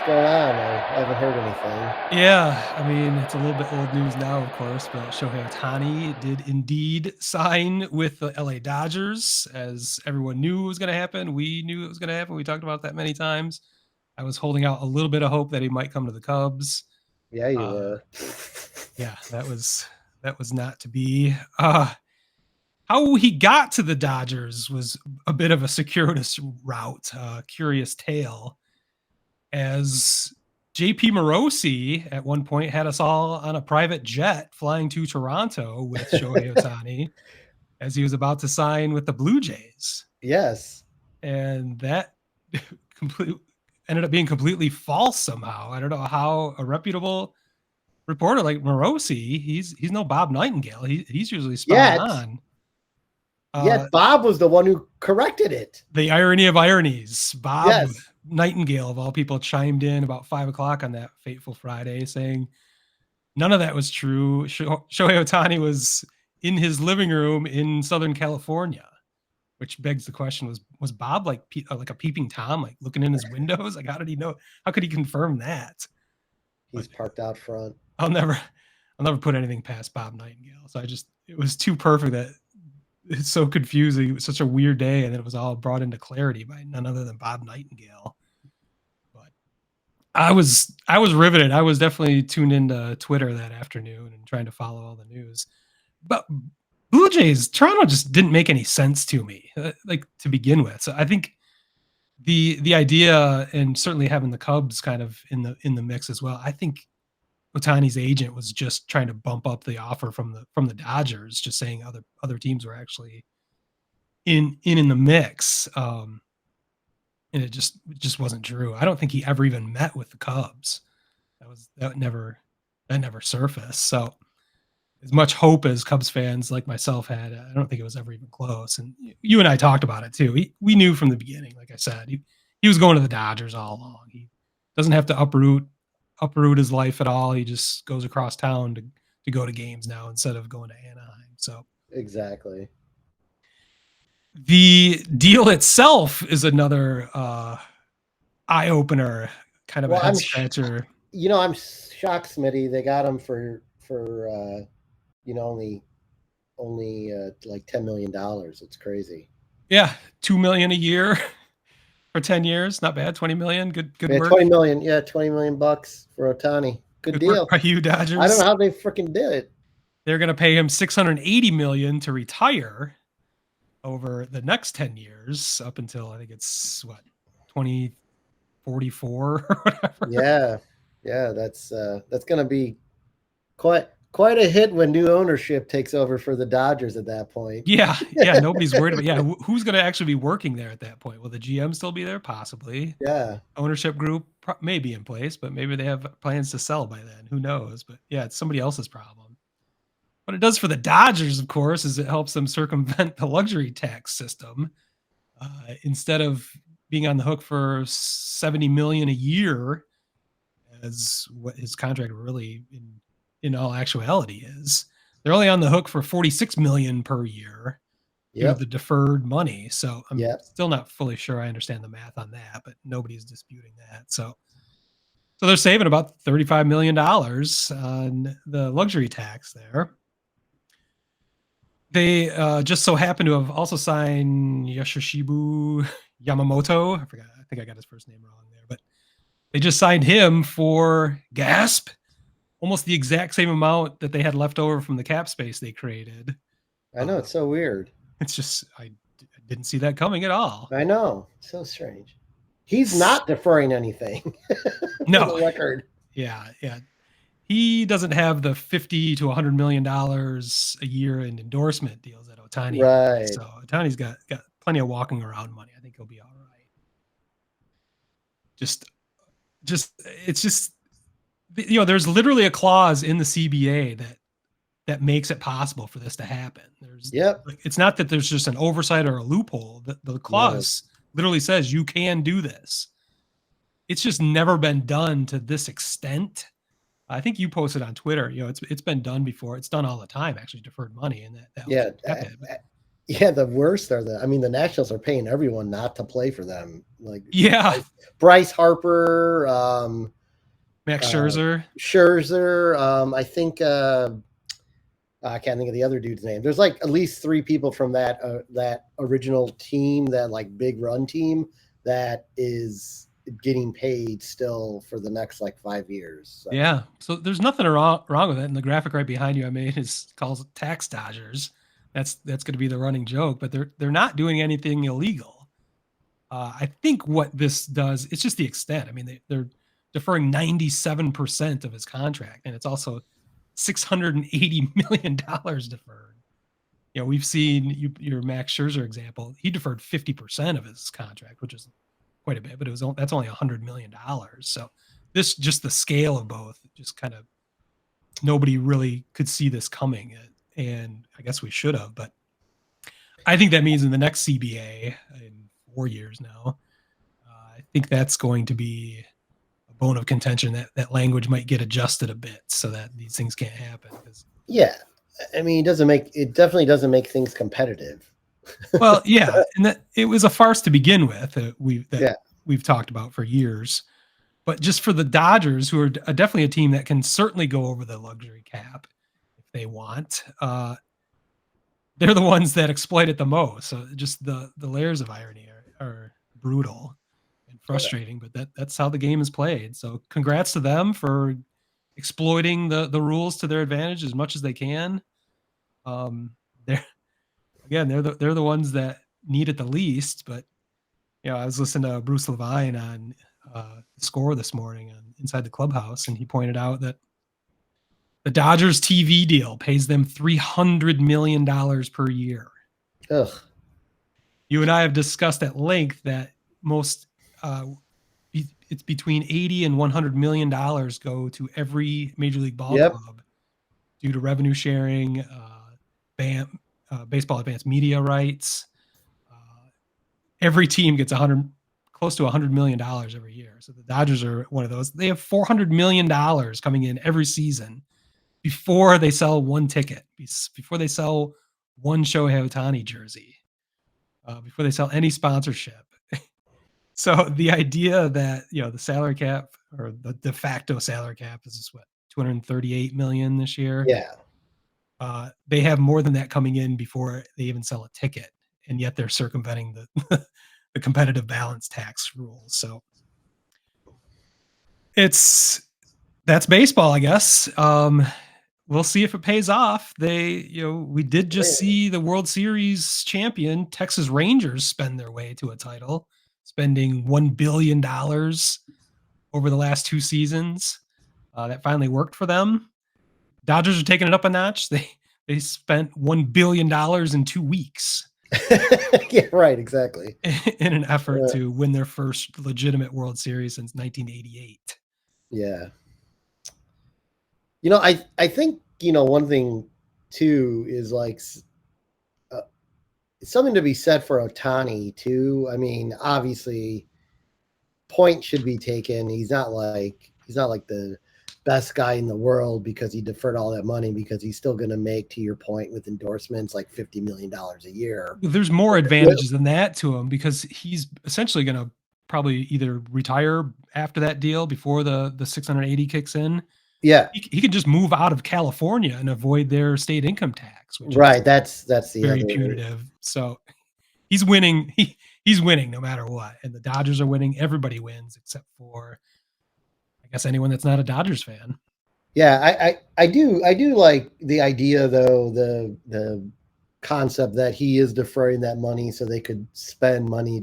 going on? I haven't heard anything. Yeah, I mean, it's a little bit old news now, of course, but Shohei Ohtani did indeed sign with the LA Dodgers, as everyone knew was going to happen. We knew it was going to happen. We talked about that many times. I was holding out a little bit of hope that he might come to the Cubs. Yeah, you Uh, were. yeah, that was not to be. How he got to the Dodgers was a bit of a circuitous route, curious tale, as JP Morosi at one point had us all on a private jet flying to Toronto with Shohei Ohtani as he was about to sign with the Blue Jays. Yes. And that complete, ended up being completely false somehow. I don't know how a reputable reporter like Morosi, he's no Bob Nightingale. He's usually spot Yet, on. yet Bob was the one who corrected it. The irony of ironies. Bob Yes. Nightingale, of all people, chimed in about 5 o'clock on that fateful Friday saying none of that was true. Shohei Ohtani was in his living room in Southern California, which begs the question: was Bob like a peeping tom, like looking in his windows? Like, how did he know? How could he confirm that? He's But parked out front. I'll never, I'll never put anything past Bob Nightingale. So it was too perfect that it's so confusing. It was such a weird day, and then it was all brought into clarity by none other than Bob Nightingale. But I was riveted. I was definitely tuned into Twitter that afternoon and trying to follow all the news. But Blue Jays, Toronto just didn't make any sense to me, like to begin with. So I think the idea, and certainly having the Cubs kind of in the mix as well. I think Otani's agent was just trying to bump up the offer from the Dodgers, just saying other teams were actually in the mix. And it just wasn't true. I don't think he ever even met with the Cubs. That never surfaced. So as much hope as Cubs fans like myself had, I don't think it was ever even close. And you and I talked about it too. We knew from the beginning, like I said, he was going to the Dodgers all along. He doesn't have to uproot his life at all. He just goes across town to go to games now instead of going to Anaheim. So Exactly. the deal itself is another eye opener, kind of a Well, head scratcher. I'm shocked, Smitty. They got him for only like $10 million. It's crazy. Yeah, 2 million a year for 10 years, not bad. 20 million, good Yeah, work. 20 million. Yeah, $20 million for Ohtani. Good Good work deal. by you, I don't Dodgers. know how they freaking did it. They're going to pay him 680 million to retire over the next 10 years, up until I think it's what 2044 or whatever. Yeah, yeah. That's gonna be quite a hit when new ownership takes over for the Dodgers at that point. Yeah, nobody's worried about. Yeah, who's going to actually be working there at that point? Will the GM still be there? Possibly. Yeah. Ownership group may be in place, but maybe they have plans to sell by then. Who knows? But yeah, it's somebody else's problem. What it does for the Dodgers, of course, is it helps them circumvent the luxury tax system. Instead of being on the hook for 70 million a year, as what his contract really in all actuality is, they're only on the hook for 46 million per year due to Yep. the deferred money. So I'm Yep. still not fully sure I understand the math on that, but nobody's disputing that. So they're saving about $35 million on the luxury tax there. They just so happen to have also signed Yoshinobu Yamamoto. I forgot. I think I got his first name wrong there, but they just signed him for gasp, almost the exact same amount that they had left over from the cap space they created. I know it's so weird. It's just I didn't see that coming at all. I know. It's so strange. He's not deferring anything for No, the record. yeah. He doesn't have the 50 to $100 million a year in endorsement deals that Ohtani has. Right. So Ohtani's got plenty of walking around money. I think he'll be all right. Just it's just there's literally a clause in the CBA that makes it possible for this to happen. There's Yep. like, it's not that there's just an oversight or a loophole. The No. clause literally says you can do this. It's just never been done to this extent. I think you posted on Twitter. It's been done before. It's done all the time. Actually, deferred money, and that Yeah. happen. Yeah, the worst are the Nationals are paying everyone not to play for them. Like Yeah. Bryce Harper, Max Scherzer. Scherzer, I think I can't think of the other dude's name. There's like at least 3 people from that original team, that like big run team, that is getting paid still for the next like 5 years. So. Yeah. So there's nothing wrong with it. And the graphic right behind you I made calls it tax dodgers. That's going to be the running joke, but they're not doing anything illegal. I think what this does, it's just the extent. I mean, they're deferring 97% of his contract, and it's also $680 million deferred. You know, we've seen your Max Scherzer example. He deferred 50% of his contract, which is quite a bit, but that's only $100 million. So this, just the scale of both, just kind of nobody really could see this coming, and I guess we should have. But I think that means in the next CBA in 4 years now, I think that's going to be a bone of contention. That language might get adjusted a bit so that these things can't happen. Yeah, I mean, it definitely doesn't make things competitive. Well, yeah, and that it was a farce to begin with. We've talked about for years. But just for the Dodgers, who are definitely a team that can certainly go over the luxury cap if they want, they're the ones that exploit it the most. So just the layers of irony are brutal and frustrating, but that's how the game is played. So congrats to them for exploiting the rules to their advantage as much as they can. They're the ones that need it the least. But I was listening to Bruce Levine on the Score this morning on Inside the Clubhouse, and he pointed out that the Dodgers TV deal pays them $300 million per year. Ugh. You and I have discussed at length that most it's between $80 and $100 million go to every Major League Ball club due to revenue sharing, baseball advanced media rights. Every team gets close to $100 million every year. So the Dodgers are one of those. They have $400 million coming in every season before they sell one ticket, before they sell one Shohei Ohtani jersey, before they sell any sponsorship. So the idea that, the salary cap, or the de facto salary cap, is what, $238 million this year? Yeah. They have more than that coming in before they even sell a ticket, and yet they're circumventing the the competitive balance tax rules. So that's baseball, I guess. We'll see if it pays off. We did just see the World Series champion Texas Rangers spend their way to a title, spending $1 billion over the last 2 seasons. That finally worked for them. Dodgers are taking it up a notch. They spent $1 billion in 2 weeks. Yeah, right, exactly. In an effort to win their first legitimate World Series since 1988. Yeah. I think, one thing too is like something to be said for Ohtani too. I mean, obviously point should be taken. He's not like the best guy in the world because he deferred all that money, because he's still going to make, to your point, with endorsements, like $50 million a year. There's more advantages than that to him, because he's essentially going to probably either retire after that deal before the 680 kicks in. Yeah. He could just move out of California and avoid their state income tax, which right. That's the very punitive. So he's winning. He's winning no matter what. And the Dodgers are winning. Everybody wins except for, I guess, anyone that's not a Dodgers fan. Yeah, I do like the idea, though, the concept that he is deferring that money so they could spend money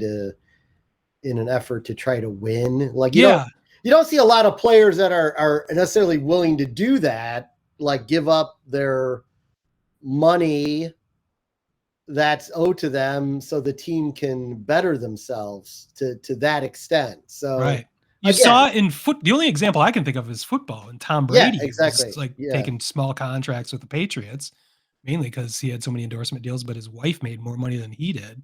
in an effort to try to win. Like, you don't see a lot of players that are necessarily willing to do that, like give up their money that's owed to them so the team can better themselves to that extent. So right. You saw in the only example I can think of is football, and Tom Brady exactly. was taking small contracts with the Patriots, mainly because he had so many endorsement deals, but his wife made more money than he did.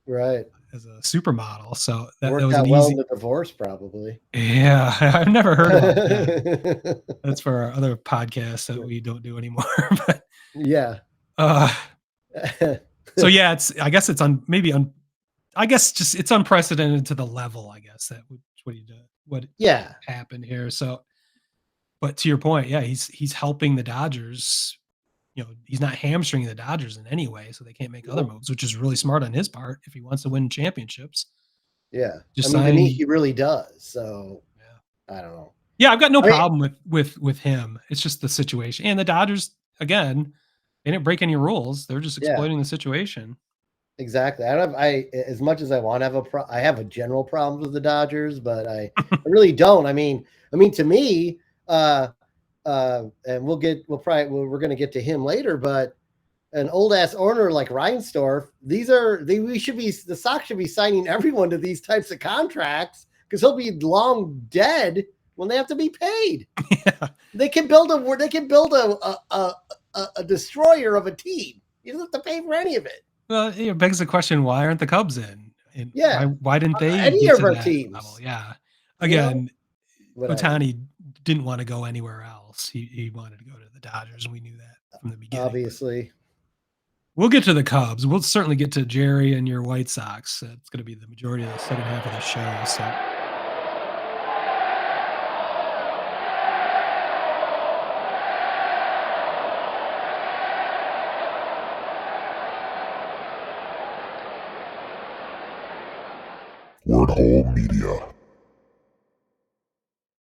Right. As a supermodel. So that worked was out well in the divorce, probably. Yeah, I've never heard about that. That's for our other podcast that we don't do anymore. But yeah. So yeah, I guess it's unprecedented to the level, I guess, that what Yeah. happened here. So, but to your point, yeah, he's helping the Dodgers. He's not hamstringing the Dodgers in any way, so they can't make other Nope. moves, which is really smart on his part if he wants to win championships. Yeah. Just I mean, to me, sign. he really does. So Yeah. I don't know. Yeah, I've got no I mean, problem with him. It's just the situation, and the Dodgers again, they didn't break any rules. They're just yeah, exploiting the situation. exactly. I don't have, as much as I want to have I have a general problem with the Dodgers, but I really don't. I mean, to me, and we're going to get to him later, but an old ass owner like Reinsdorf, the Sox should be signing everyone to these types of contracts because he'll be long dead when they have to be paid. Yeah. They can build a destroyer of a team. You don't have to pay for any of it. Well, it begs the question: why aren't the Cubs in? And Yeah, why didn't they any get of to our that level? teams, Yeah. you know, Again, whatever. Ohtani didn't want to go anywhere else. He wanted to go to the Dodgers. We knew that from the beginning. Obviously, We'll get to the Cubs. We'll certainly get to Jerry and your White Sox. It's going to be the majority of the second half of the show. So. Word Hole Media.